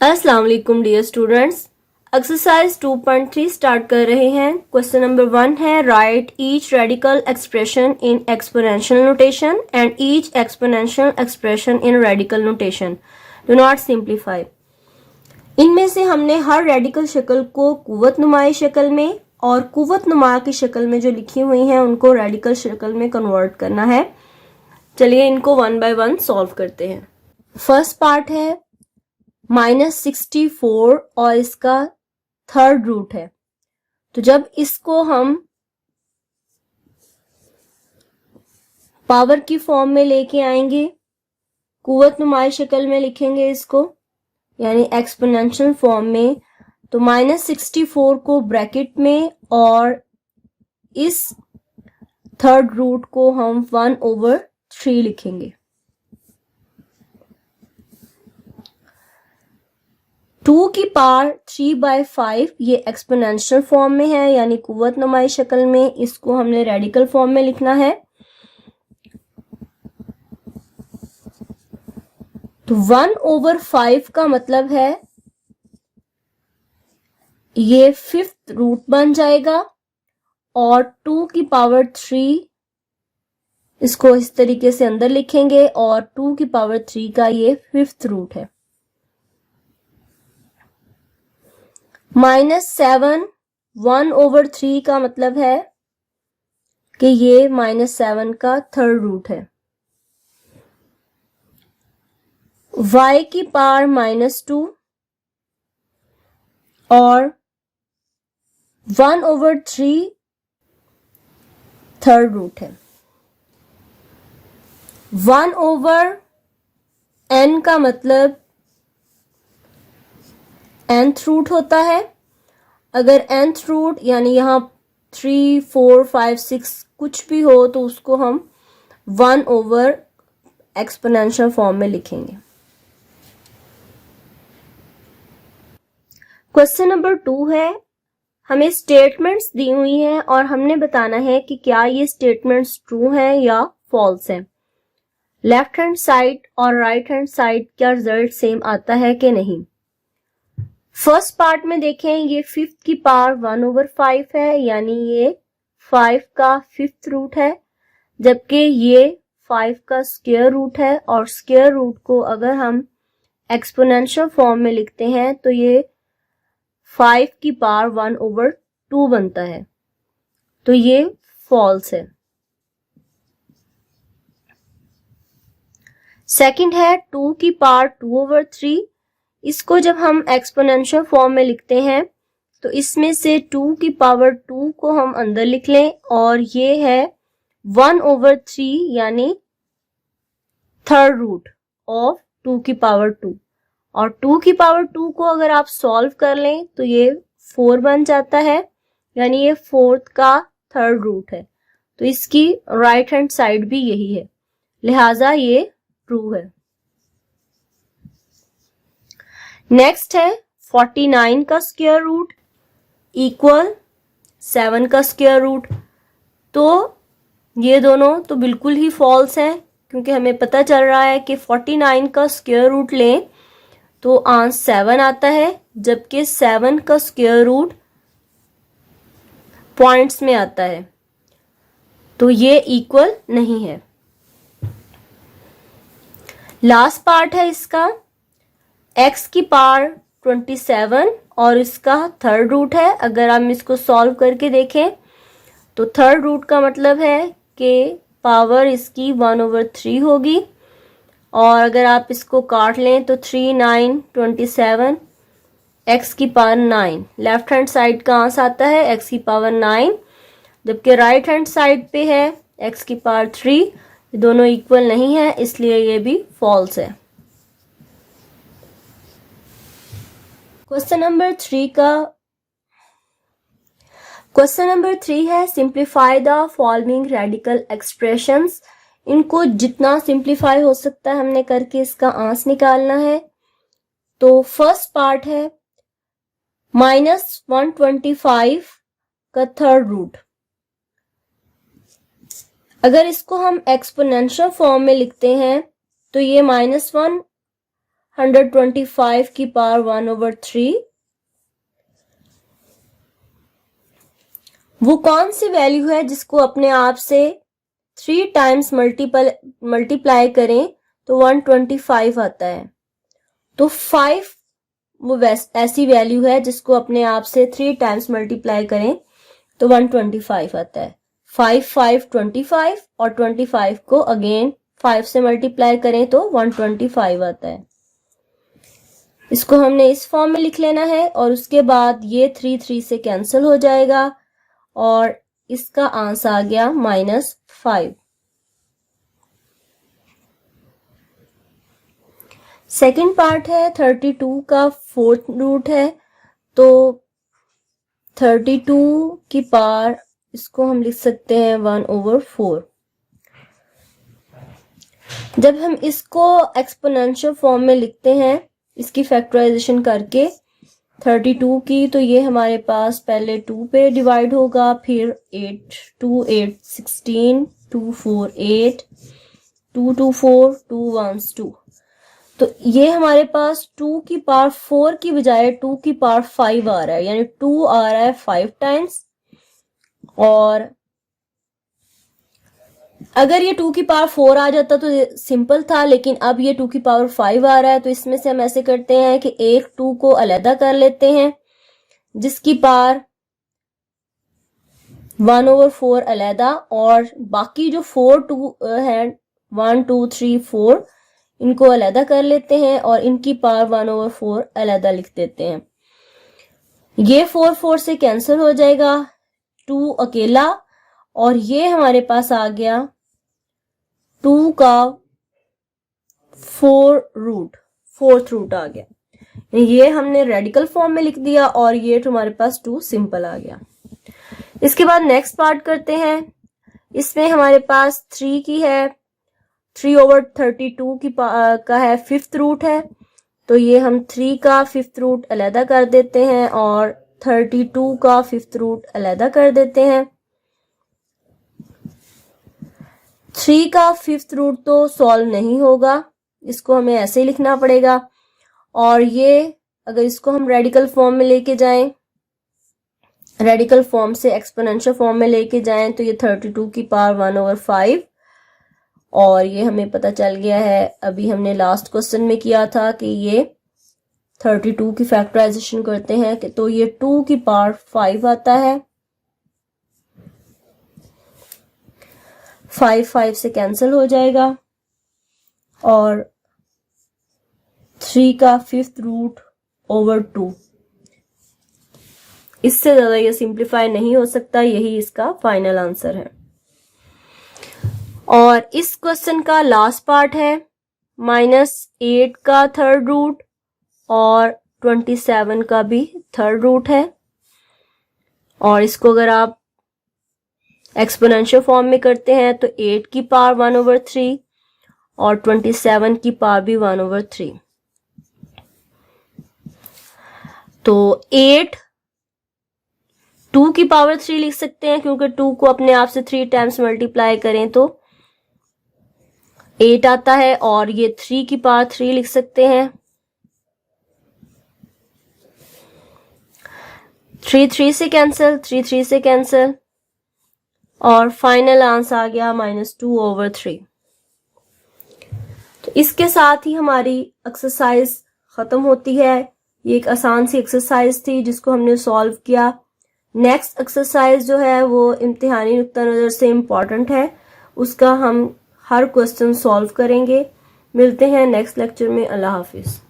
अस्सलाम वालेकुम dear students. Exercise 2.3 start कर रहे हैं। क्वेश्चन नंबर 1 है right each radical expression in exponential notation and each exponential expression in radical notation. Do not simplify. इनमें से हमने हर रेडिकल शक्ल को कुव्वत नुमाई शक्ल में और कुव्वत नुमा की शक्ल में जो लिखी हुई हैं उनको रेडिकल शक्ल में कन्वर्ट करना है। चलिए इनको वन बाय वन सॉल्व करते हैं। फर्स्ट पार्ट है -64 और इसका थर्ड रूट है। तो जब इसको हम पावर की फॉर्म में लेके आएंगे, कुव्वत नुमाई शक्ल में लिखेंगे इसको, यानी एक्सपोनेंशियल फॉर्म में, तो -64 को ब्रैकेट में और इस थर्ड रूट को हम 1/3 लिखेंगे। 2 की पावर 3/5 ये एक्सपोनेंशियल फॉर्म में है, यानी कुव्वत नुमाई शक्ल में। इसको हमने रेडिकल फॉर्म में लिखना है। तो 1/5 का मतलब है ये 5th रूट बन जाएगा और 2 की पावर 3 इसको इस तरीके से अंदर लिखेंगे और 2 की पावर 3 का ये 5th रूट है। -7 1/3 का मतलब है कि ये -7 का थर्ड रूट है। y की पावर -2 और 1/3 थर्ड रूट है। 1/n का मतलब nth रूट होता है। अगर nth रूट यानी यहाँ 3, 4, 5, 6 कुछ भी हो तो उसको हम 1/ एक्सपोनेंशियल फॉर्म में लिखेंगे। क्वेश्चन नंबर 2 है, हमें स्टेटमेंट्स दी हुई हैं और हमने बताना है कि क्या ये स्टेटमेंट्स ट्रू हैं या फॉल्स हैं। लेफ्ट हैंड साइड और राइट हैंड साइड का रिजल्ट सेम आता है कि नहीं। फर्स्ट पार्ट में देखें, ये 5th की पावर 1/5 है, यानी ये 5 का 5th रूट है, जबकि ये 5 का स्क्वायर रूट है। और स्क्वायर रूट को अगर हम एक्सपोनेंशियल फॉर्म में लिखते हैं तो ये 5 की पावर 1/2 बनता है। तो ये फॉल्स है। सेकंड है 2 की पावर 2/3। इसको जब हम एक्सपोनेंशियल फॉर्म में लिखते हैं तो इसमें से 2 की पावर 2 को हम अंदर लिख लें और ये है 1/3, यानी थर्ड रूट ऑफ 2 की पावर 2। और 2 की पावर 2 को अगर आप सॉल्व कर लें तो ये 4 बन जाता है, यानी ये 4th का थर्ड रूट है। तो इसकी राइट हैंड साइड भी यही है, लिहाजा ये ट्रू है। नेक्स्ट है 49 का स्क्वायर रूट इक्वल 7 का स्क्वायर रूट। तो ये दोनों तो बिल्कुल ही फॉल्स हैं, क्योंकि हमें पता चल रहा है कि 49 का स्क्वायर रूट लें तो आंसर 7 आता है, जबकि 7 का स्क्वायर रूट पॉइंट्स में आता है, तो ये इक्वल नहीं है। लास्ट पार्ट है इसका, x की पावर 27 और इसका थर्ड रूट है। अगर हम इसको सॉल्व करके देखें तो थर्ड रूट का मतलब है कि पावर इसकी 1/3 होगी। और अगर आप इसको काट लें तो 3, 9, 27, x की पावर 9। लेफ्ट हैंड साइड का आंसर आता है x की पावर 9, जबकि राइट हैंड साइड पे है x की पावर 3। ये दोनों इक्वल नहीं है, इसलिए ये भी फॉल्स है। क्वेश्चन नंबर 3 है simplify the following radical expressions. इनको जितना सिंप्लीफाई हो सकता है हमने करके इसका आंसर निकालना है। तो फर्स्ट पार्ट है -125 का थर्ड रूट। अगर इसको हम एक्सपोनेंशियल फॉर्म में लिखते हैं तो ये -1 125 की पावर 1/3। वो कौन सी वैल्यू है जिसको अपने आप से 3 टाइम्स मल्टीप्लाई करें तो 125 आता है। तो 5 वो ऐसी वैल्यू है जिसको अपने आप से 3 टाइम्स मल्टीप्लाई करें तो 125 आता है। 5 5 25 और 25 को अगेन 5 से मल्टीप्लाई करें तो 125 आता है। इसको हमने इस फॉर्म में लिख लेना है और उसके बाद ये 3 3 से कैंसिल हो जाएगा और इसका आंसर आ गया -5। सेकंड पार्ट है 32 का 4th रूट है, तो 32 की पावर इसको हम लिख सकते हैं 1/4। जब हम इसको एक्सपोनेंशियल फॉर्म में लिखते हैं इसकी फैक्टराइजेशन करके 32 की, तो ये हमारे पास पहले 2 पे डिवाइड होगा, फिर 8 2 8 16 2 4 8 2 2 4 2 1 2। तो ये हमारे पास 2 की पावर 4 की बजाय 2 की पावर 5 आ रहा है, यानी 2 आ रहा है 5 टाइम्स। और अगर ये 2 की पावर 4 आ जाता तो सिंपल था, लेकिन अब ये 2 की पावर 5 आ रहा है। तो इसमें से हम ऐसे करते हैं कि एक 2 को अलहदा कर लेते हैं जिसकी पावर 1/4 अलहदा, और बाकी जो 4 2 है 1 2 3 4 इनको अलहदा कर लेते हैं और इनकी पावर 1/4 अलहदा लिख देते हैं। ये 4 4 से कैंसिल हो जाएगा, 2 अकेला, और ये हमारे पास आ गया 2 का 4th रूट आ गया। ये हमने रेडिकल फॉर्म में लिख दिया और ये हमारे पास 2 सिंपल आ गया। इसके बाद नेक्स्ट पार्ट करते हैं। इसमें हमारे पास 3 की है, 3/32 की का है 5th रूट है, तो ये हम 3 का 5th रूट अलहदा कर देते हैं और 32 का 5th रूट अलहदा कर देते हैं। 3 का 5th रूट तो सॉल्व नहीं होगा, इसको हमें ऐसे ही लिखना पड़ेगा। और ये अगर इसको हम रेडिकल फॉर्म में लेके जाएं, रेडिकल फॉर्म से एक्सपोनेंशियल फॉर्म में लेके जाएं, तो ये 32 की पावर 1/5, और ये हमें पता चल गया है, अभी हमने लास्ट क्वेश्चन में किया था कि ये 32 की फैक्टराइजेशन करते हैं कि तो ये 2 की पावर 5 आता है। 5 5 से कैंसिल हो जाएगा और 3 का 5th रूट ओवर 2। इससे ज्यादा ये सिंप्लीफाई नहीं हो सकता, यही इसका फाइनल आंसर है। और इस क्वेश्चन का लास्ट पार्ट है -8 का 3rd रूट और 27 का भी 3rd रूट है, और इसको अगर आप एक्सपोनेंशियल फॉर्म में करते हैं तो 8 की पावर 1/3 और 27 की पावर भी 1/3। तो 8 2 की पावर 3 लिख सकते हैं, क्योंकि 2 को अपने आप से 3 टाइम्स मल्टीप्लाई करें तो 8 आता है, और ये 3 की पावर 3 लिख सकते हैं। 3 3 से कैंसिल, 3 3 से कैंसिल, और फाइनल आंसर आ गया -2/3। तो इसके साथ ही हमारी एक्सरसाइज खत्म होती है। ये एक आसान सी एक्सरसाइज थी जिसको हमने सॉल्व किया। नेक्स्ट एक्सरसाइज जो है वो इम्तिहानी नुक्ता नज़र से इम्पॉर्टेंट है, उसका हम हर क्वेश्चन सॉल्व करेंगे। मिलते हैं नेक्स्ट लेक्चर में। अल्लाह हाफिज।